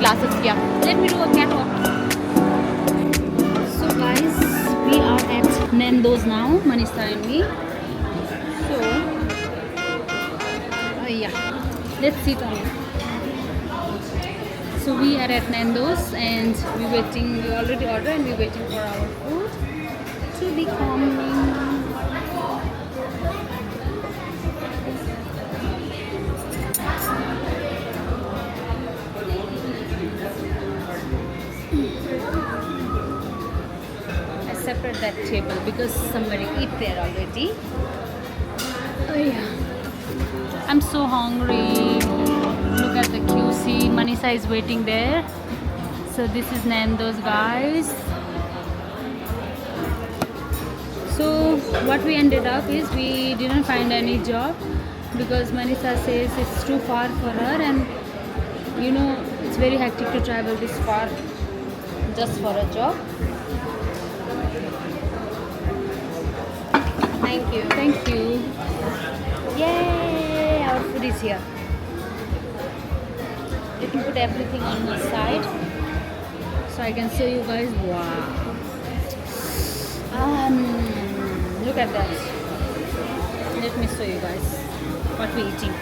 glasses किया. Let me do a catwalk. So guys, we are at Nando's now, Manisa and me. So, yeah, let's sit on it. So we are at Nando's and we're waiting. We already ordered and we're waiting for our food to be coming. I separate that table because somebody eat there already. Oh yeah. I'm so hungry. Look at the QC. Manisa is waiting there. So this is Nando's, guys. So what we ended up is we didn't find any job because Manisa says it's too far for her, and you know it's very hectic to travel this far just for a job. Thank you. Thank you. Yay! Our food is here. Let me put everything on my side so I can show you guys. Wow. Look at that. Let me show you guys what we're eating.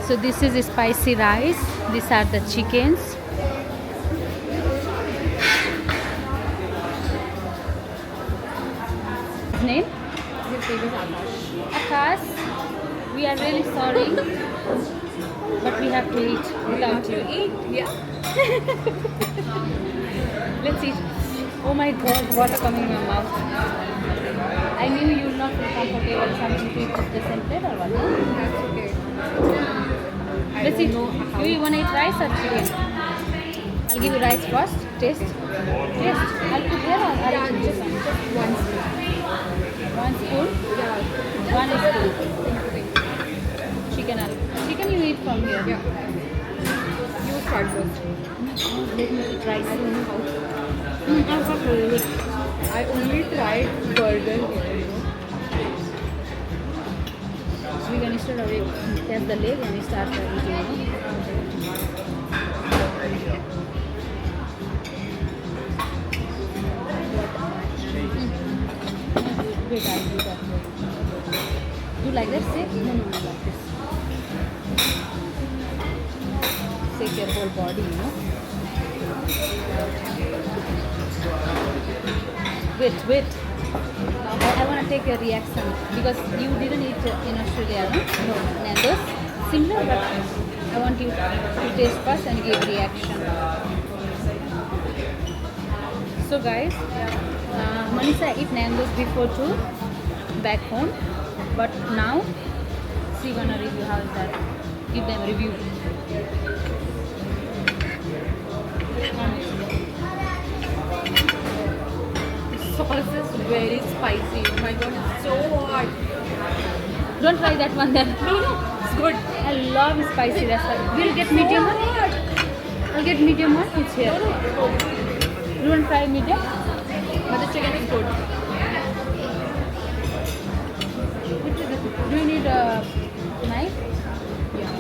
So this is spicy rice. These are the chickens. His name? His name is Akash. Akash, we are really sorry, but we have to eat without you. Eat? Yeah. Let's eat. Oh my god, water coming in my mouth. I knew you would not feel comfortable something to eat with the same plate or what? That's okay. Let's eat. Do you want to eat rice or chicken? I'll give you rice first. Taste. Taste. I'll put there or I'll Yeah, put just this one. one spoon. One spoon. Yeah. One spoon. Chicken. Chicken you eat from here. Yeah. You start first. Let me eat rice. I don't know how. I'm not really good. I only tried burger here, So we can start away, test the leg and we start eating. Wait, I'll do that. You like that? Say? No, like this. Shake your whole body, you know. Wait. I want to take your reaction because you didn't eat in Australia, no? Nando's. Similar, but I want you to taste first and give reaction. So guys, Manisa eat Nando's before too, back home, but now she gonna review how is that. Give them review. Sauce is very spicy. Oh my god, it's so hot. Don't try that one then. No, it's good. I love spicy. That's why. We'll get medium one. I'll get medium one. It's here. You want to try medium? But the chicken is good. Do you need a knife? Yeah.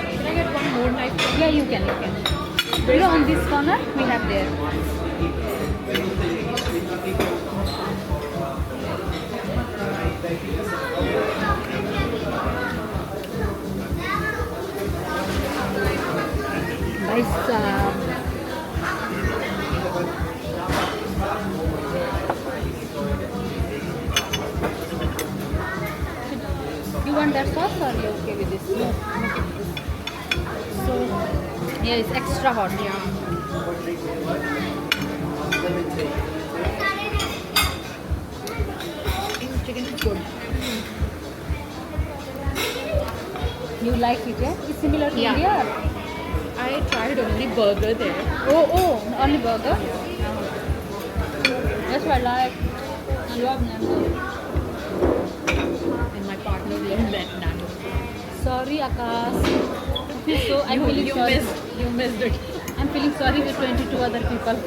Can I get one more knife? Yeah, you can. You know, on this corner we have there. Nice. You want that sauce or you okay with this? No. So, yeah, it's extra hot. Yeah. Chicken is good. You like it, yeah? It's similar to Yeah. India? I tried only burger there. Oh, only burger? That's what I like. I love Nando's. And my partner loved that naan. Sorry, Akash. So I'm feeling You sorry. missed it. I'm feeling sorry with 22 other people.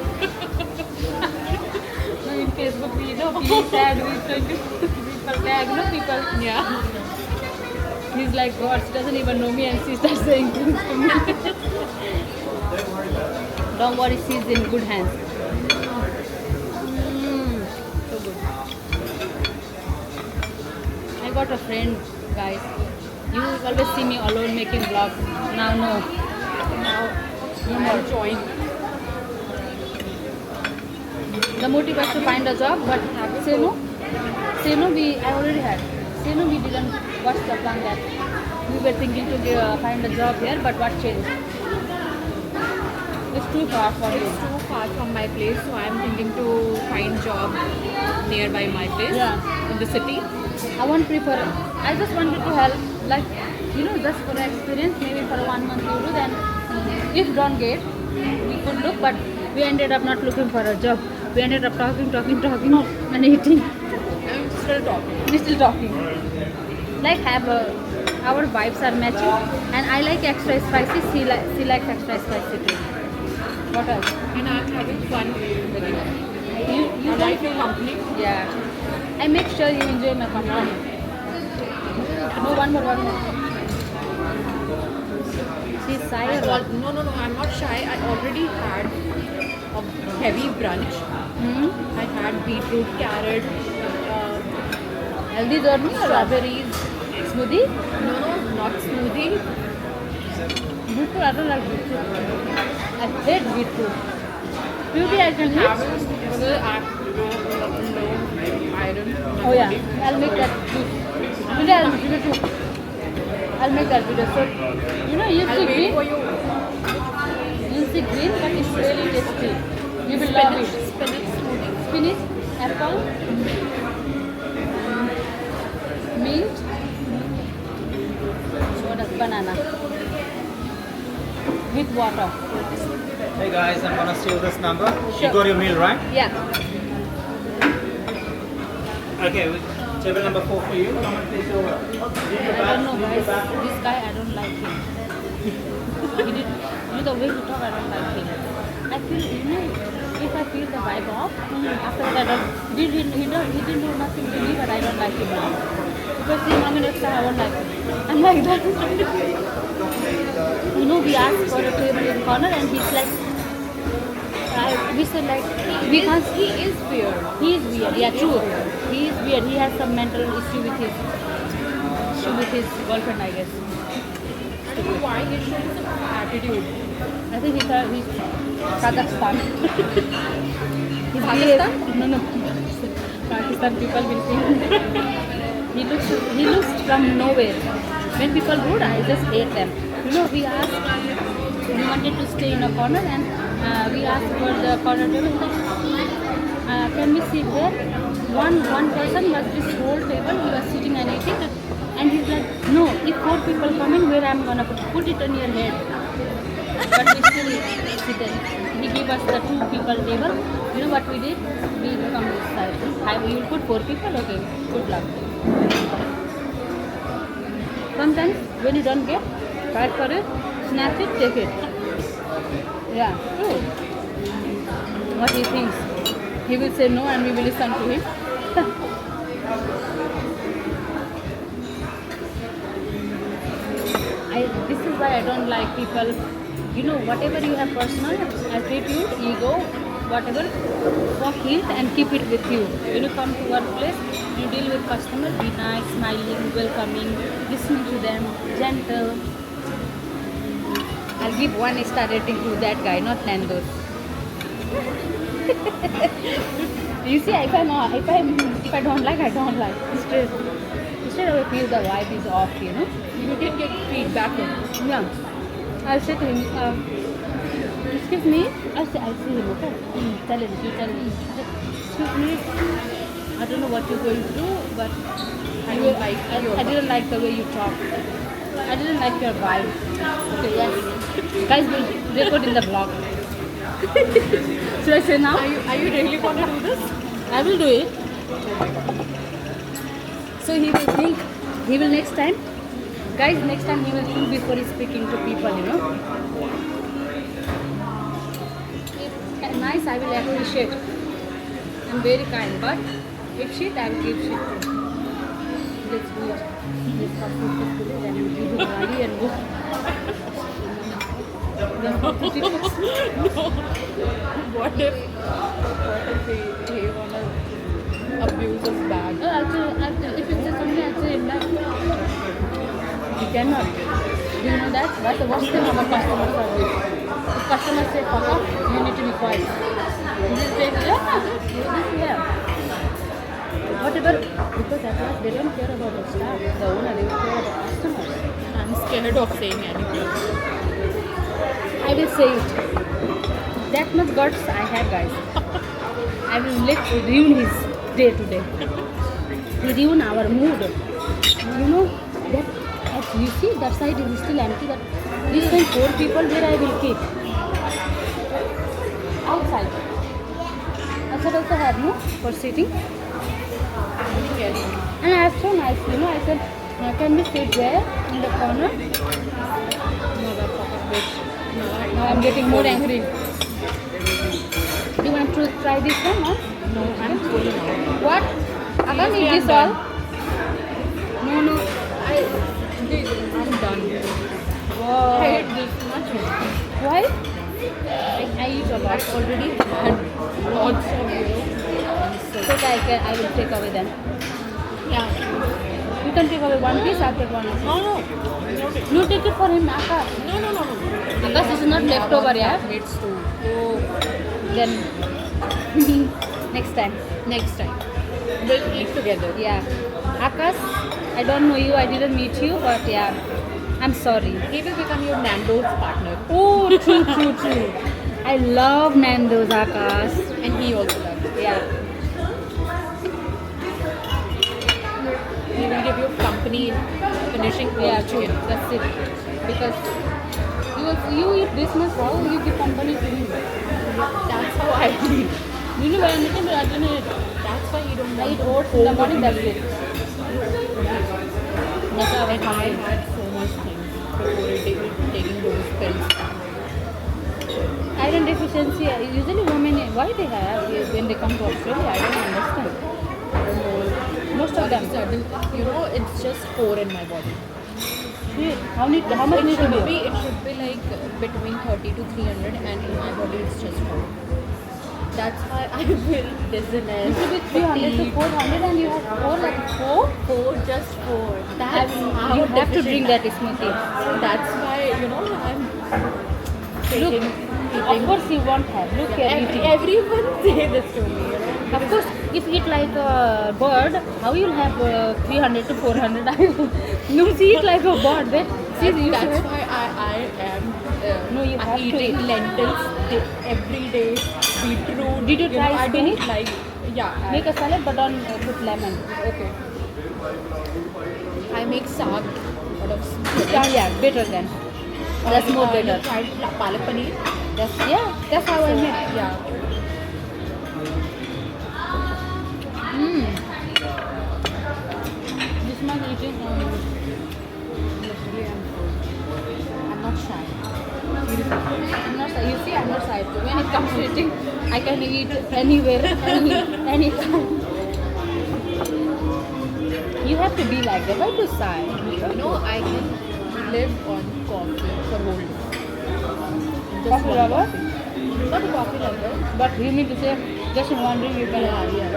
No, in Facebook, we know, feel sad with 22 people tag, no people. Yeah. He's like, God, she doesn't even know me and she starts saying things to me. Don't worry, she's in good hands. So good. I got a friend, guys. You always see me alone making vlogs. Now, no. Now No I'm more. enjoying. The motive was to find a job, but say no. Say no, I already had. Say no, we didn't watch the plan that we were thinking to find a job here, but what changed? It's too far for you. It's too far from my place, so I'm thinking to find job nearby my place. Yeah. In the city. I won't prefer. I just wanted to help, like, just for experience, maybe for 1 month you do, then if don't get, we could look, but we ended up not looking for a job. We ended up talking, and eating. I'm still talking. We're still talking. Like, our vibes are matching, and I like extra spicy, she likes extra spicy too. What else? And I'm having fun with you. You I like your company. Yeah. I make sure you enjoy my company. No, one more. She's shy or what? No, I'm not shy. I already had a heavy brunch. Hmm? I had beetroot, carrot, Healthy journey or what? strawberries. Smoothie? No, not smoothie. Beetroot, I don't like beetroot. I hate beetroot. Beauty I can Have eat. low iron. Oh yeah, I'll make that too. Today I'll make it too. I'll make that video. So, you I'll see wait green? for you. You see green, but it's really tasty. You will love it. Spinach smoothie. Spinach, apple, mint, what else? Banana. With water. Hey guys, I'm gonna steal this number. Sure. You got your meal, right? Yeah. Okay, table number 4 for you. Come and take over. I don't know, guys. This guy, I don't like him. The way he talk, I don't like him. I feel, if I feel the vibe off, after that, I don't, he didn't do nothing to me, but I don't like him now. Because he nominates, I won't like him. I'm like that. We asked for a table in corner, and he's like, we said like, we can't. He is weird. He is weird, yeah, true. He is weird. He has some mental issue with his girlfriend, I guess. I don't know why he shows some attitude. I think he's Kazakhstan. Pakistan? No. Pakistan people will think. he looks from nowhere. When people rude, I just hate them. We asked, we wanted to stay in a corner, and we asked for the corner table. Can we sit there? One person was this whole table. He was sitting and eating, and he's like, no. If 4 people come in, where I'm gonna put it on your head? But we still sit there. He gave us the 2 people table. You know what we did? We come this side. You will put 4 people? Okay, good luck. Sometimes when you don't get, fight for it, snatch it, take it. Yeah, true. What he thinks. He will say no and we will listen to him. This is why I don't like people. Whatever you have personal attitude, ego, whatever, walk it and keep it with you. When you come to workplace, you deal with customers, be nice, smiling, welcoming, listening to them, gentle. I'll give 1 star rating to that guy, not Nando's. You see, if I don't like, I don't like. Straight away feel the vibe is off, You can get feedback. Yeah. I'll say to him, excuse me. I'll see him, okay? Tell him. Excuse me. I don't know what you're going through, but I didn't like the way you talk. I didn't like your vibe. Okay, yes. Guys, we'll record in the vlog. Should I say now? Are you really gonna do this? I will do it. So he will think, next time. Guys, next time he will think before he's speaking to people, If nice, I will appreciate. I'm very kind, but if shit, I will give shit too. let's do it. Let's have food today, then we do Diwali and go. Then No. What if he wanna abuse us back? Actually, if it's something actually in that, you cannot. Do you know that? That's the worst thing about customer service. If customers say fuck off, you need to be quiet. You just say, yeah. Whatever, because at last they don't care about the staff, the owner, they will care about customers. I'm scared of saying anything. I will say it. That much guts I have, guys. I will ruin his day today. Ruin our mood. You know, that as you see, that side is still empty. That this time 4 people where I will keep. Outside. Outside also have no for sitting. Yes. And I asked so nice, you know, I said, can we sit there in the corner? Motherfucker bitch. Now I'm getting more angry. Do you want to try this one? Huh? No, I'm full now. What? I can't Seriously, eat I'm this all. done. No. I'm done. Wow. I hate this much. Why? I eat a lot. I've already had lots of So I will take away then. Yeah. You can take away one piece, I'll take one. No. No, take it for him, Akash. No. Akash is not leftover, yeah? It's too. Oh, then next time. Next time. We'll eat together. Yeah. Akash, I don't know you, I didn't meet you, but yeah, I'm sorry. He will become your Nando's partner. Oh, true. I love Nando's, Akash. And he also loves it. Yeah. He will give you company in finishing all Yeah, the true. chicken. That's it. Because you eat this much, how will you give company to him? That's how I eat. You know when I meet him, I didn't eat. That's why you don't I eat want oats in the morning, that's it. That's how I had so much things before taking those pills. Iron deficiency, usually women, why they have when they come to Australia, I don't understand. Most of them. Sudden, it's just 4 in my body. How much It need to should be? be like between 30 to 300, and in my body it's just 4. That's why I feel dizziness. It should be 300 to 400 and you have 4 like 4? 4, just 4. That's how You have to deficient drink that smoothie. So that's why, I'm Look, eating. of course you won't have. Look here, eating. Everyone say this to me, Of course, if you eat like a bird, how you'll have 300 to 400? No, she eat like a bird. But see, you That's should- why I am No, you have to eating eat. lentils every day, beetroot. Did you try I spinach? don't like, yeah. Make a salad, but don't put lemon. Okay. I make saag out of spinach. Yeah, better then. That's more You better. tried palak paneer? That's how I made. Yeah. This much eating. Literally, I'm not shy. I'm not shy. You see, I'm not shy. When it comes to eating, I can eat anywhere, anytime. You have to be like that. Why too shy? I can live on coffee for whole day. Just Coffee one lover? coffee. Not a coffee lover. But you mean to say, just in one drink you can. Yeah.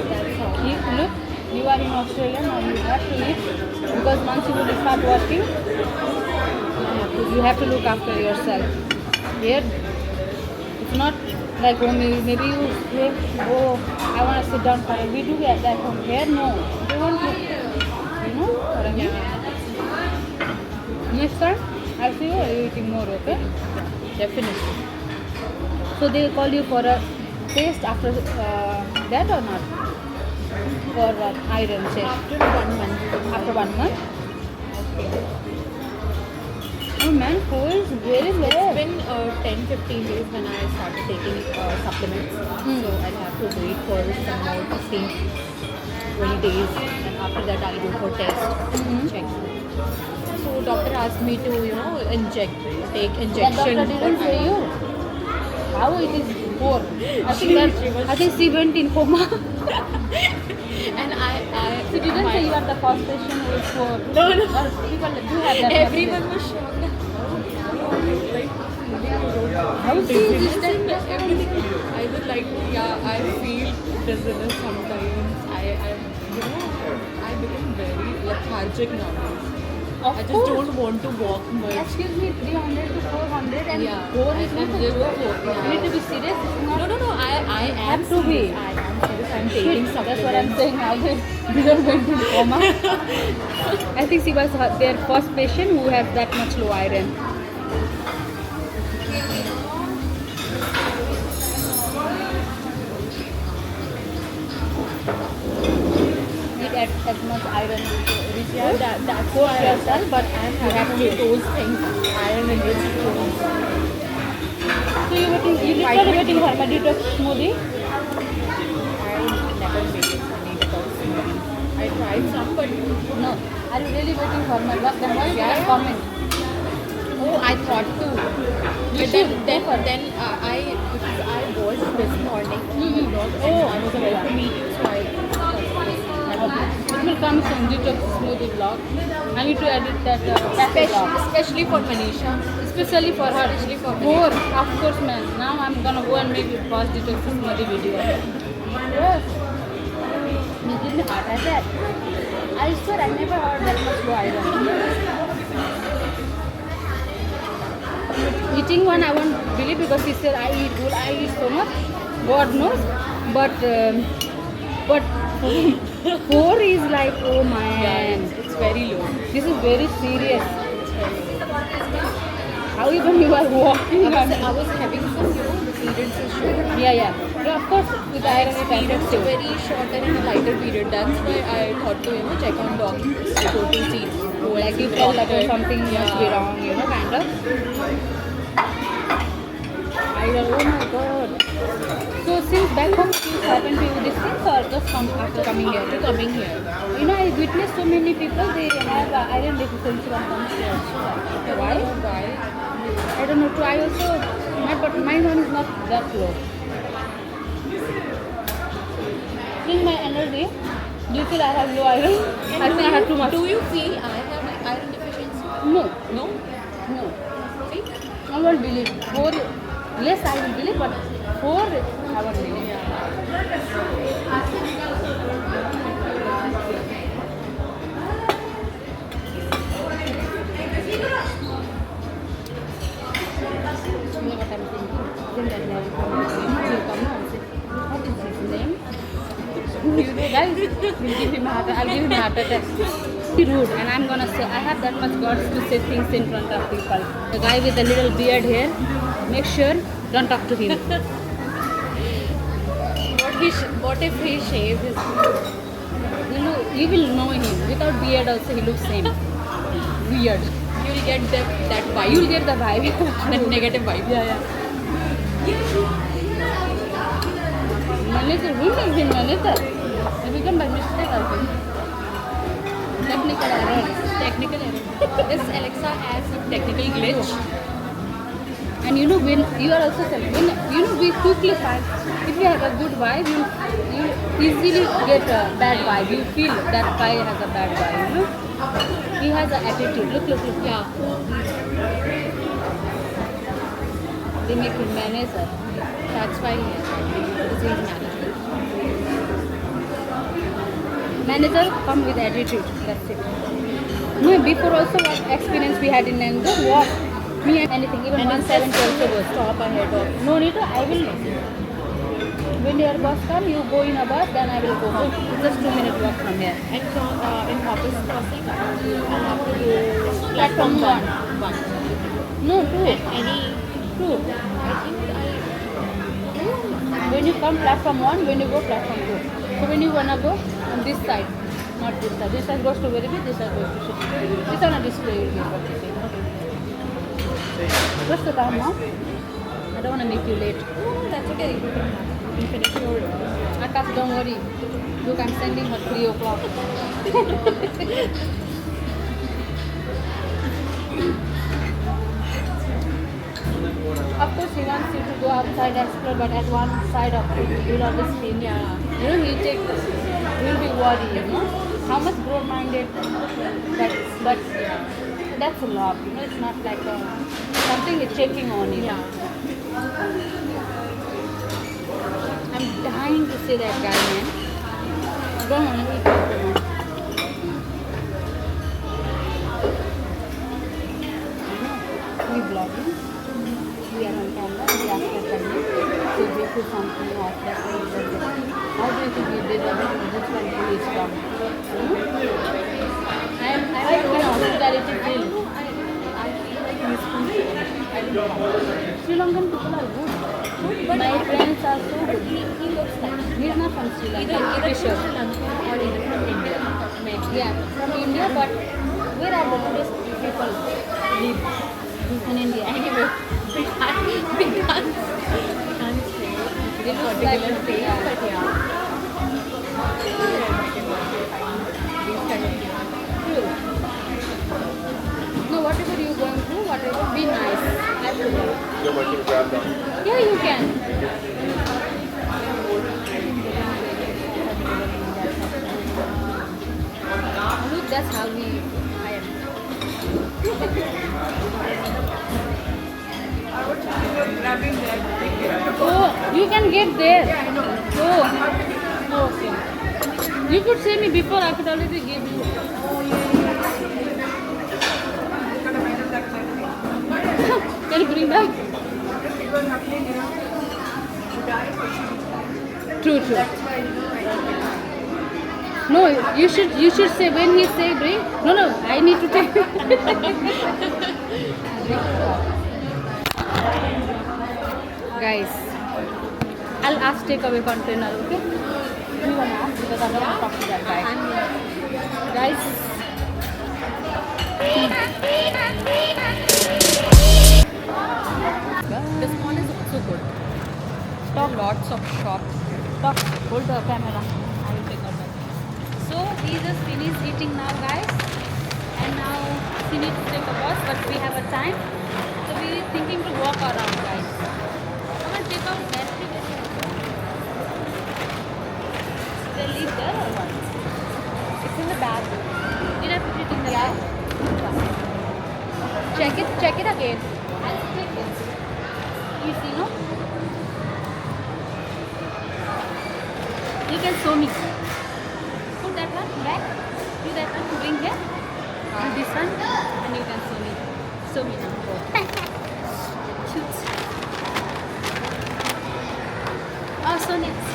That's how. Look, you are in Australia now. You have to eat because once you will start working, you have to look after yourself. Here, it's not like when maybe you say, oh, I want to sit down for a. We do get that from here. No, they want to. For a meal. Next time, I'll see you eating more. Okay. Definitely. So they call you for a test after that or not? For iron check After 1 month. after 1 month. Oh man, 4 is very It's less. been 10-15 days when I started taking supplements. So I'll have to wait for some more 15-20 days, and after that I'll go for test. Check. So doctor asked me to take That injection. doctor didn't for say iron. you how it is 4. I think She was- she went in coma. And I She didn't say you are the first patient who is for. No, no. Or people do have that. Everyone was shocked. How she is Listen, everything. I was like, yeah, I feel dizziness sometimes. I become very lethargic nowadays. Of I just course. don't want to walk much. Excuse me, 300 to 400 and Yeah. 4 is And not a just joke. four, You need to be serious. It's not. No. I am Have to be. serious. I am serious. I'm taking Shit, supplements. that's what I'm saying. Now they didn't went in coma. I think she was their first patient who has that much low iron. Need as much iron rich Yeah, food. that's Force why yourself, but I'm you have having to. those things. Iron and rich foods. So you literally waiting for my detox smoothie? I never made it any detox smoothie. I tried some, but No. Are you really waiting for my luck? Then why you Yeah, yeah, yeah. comment? oh, I thought to. You But should then, go for it. then because I watched this morning vlog and Oh, I was about to meet you, so I thought It will come soon, detox smoothie vlog. I need to edit that cafe vlog. especially for Manisha. Especially for her. Especially for me. More, of course, man. Now I'm gonna go and make a first detox smoothie video. Yes. You give me heart attack. I swear I never heard that much low iron. Eating one I won't believe because he said I eat good, I eat so much. God knows. But 4 is like, oh man. It's very low. This is very serious. How even you are walking? I was having some, the periods issue. Yeah. Of course, with iron it Periods affects you. very short and in a lighter period. That's why I thought to check on doctors before to see who Like you felt like something must be wrong, kind of. Iron, oh my god. So since back home, things happened to you these things or just after coming here? After coming here. I witnessed so many people, they have iron deficiency when comes here. Why? Why? I don't know too. I also, but mine one is not that low. In my energy, do you feel I have low iron? I think I have too much. Do you feel I have like iron deficiency? No, No? See? I won't believe. 4, yes, I will believe, but 4, I won't believe. You know what I'm thinking? Then that guy will come and say, what is his name? Guys, we'll give him a heart attack. I'll give him a heart attack. Be rude, and I'm gonna say I have that much guts to say things in front of people. The guy with the little beard here, make sure don't talk to him. What if he shaved his You will know him. Without beard also he looks same. Weird. You'll get that vibe. You'll get the vibe. that negative vibe. Yeah. Manager, who makes him manager? He become by mistake, I think. Technical error. Technical error. This Alexa has some technical glitch. And when you are also selling, we quickly find if you have a good vibe, you easily get a bad vibe. You feel that guy has a bad vibe, He has an attitude. Look. Yeah. They make him manager. That's why he is manager. Manager come with attitude. That's it. No, before also what experience we had in Nango, what? Me and anything, even And 170 also goes. Stop ahead of. No need to, I will. When your bus come, you go in a bus, then I will go home. It's just 2-minute walk from here. And from in Hoppers Crossing, I have to go Platform platform 1. No, 2. Any 2. I think When you come platform 1, when you go platform 2. So when you wanna go on this side, not this side. This side goes to Verity, this side goes to City. It's on a display, you will get what you say. What's the time now? I don't wanna make you late. that's okay. You can finish your. Akash, don't worry. Look, I'm sending her 3 o'clock. Of course, he wants you to go outside and explore, but at one side of it, you'll always feel, he'll be worried, how much broad-minded, but that's a lot. You know, it's not like something is taking on you. Yeah. I'm dying to see that guy, man. Go on, eat it. We vlogging. We are on camera. We asked for permit. So we put something off that way. How do you think we did this one police from? I'm in hospitality field. I feel like peaceful. I don't know. Sri Lankan people are good. But My friends are so good. he looks like He's not from Sri Lanka. either Pretty from sure. Sri Lanka or either from India. Maybe. Yeah, from India, but where are the tourist people live? In India. Anyway, we can't say They look particular like- place, yeah. but yeah. These kind of things. True. No, whatever you're going through, whatever, be nice. Everyone. You're working grab down. Yeah, you can. Look, that's how I am. Oh, you can get there. Oh, okay. You could say me before, I could already give you. Can you bring back? True, true. No, you should say when he say bring. No, I need to take. Guys, I'll ask takeaway container, okay? You wanna ask because I don't want to talk to that guy. Guys, This one is also good. talk, Lots of shop. talk. Hold the camera. I will take out that. So we just finished eating now, guys, and now we need to take a bus, but we have a time, so we are thinking to walk around, guys. Come on, take out battery. They leave there or what? It's in the bag. Did I put it in the bag? Check it again. I'll take it. You see, no? You can show me. Put that one back. Do that one. Bring here. And this one. And you can show me. Show me now. Cute. Oh, so nice.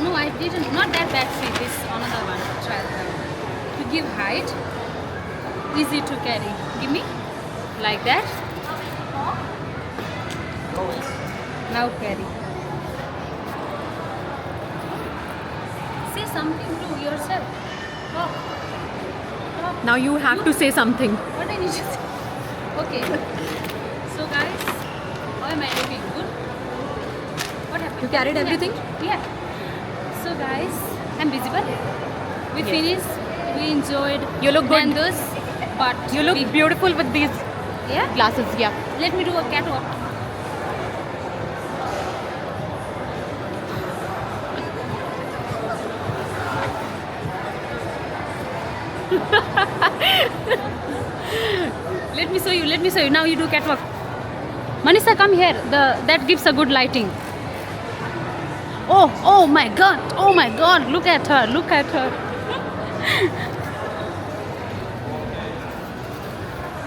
No, I didn't. Not that battery. This another one. Try that one. To give height, easy to carry. Give me like that. Now carry. Say something to yourself. Oh. Now you have to say something. What I need to say? Okay. So guys, how am I looking? Good? What happened? You carried everything? Yeah. So guys, I'm visible. We finished. We enjoyed. You look good. Nando's, but You look we- beautiful with these Yeah. glasses. Yeah. Let me do a catwalk. Let me show you. Let me show you. Now you do catwalk. Manisha, come here. That gives a good lighting. Oh my God. Oh my God. Look at her. Look at her.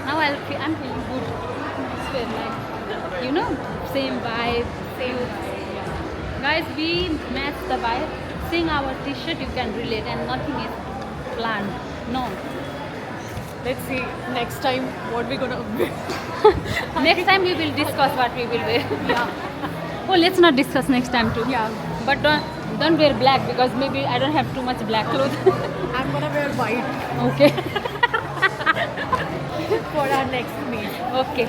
Now I'm feeling good. It's feel like, you know, same vibe, same vibe. Guys, we match the vibe. Seeing our t-shirt, you can relate, and nothing is planned. No. Let's see next time what we're gonna. Next time we will discuss what we will wear. Yeah. Oh, let's not discuss next time too. Yeah. But don't wear black because maybe I don't have too much black clothes. I'm gonna wear white Okay. for our next meet. Okay.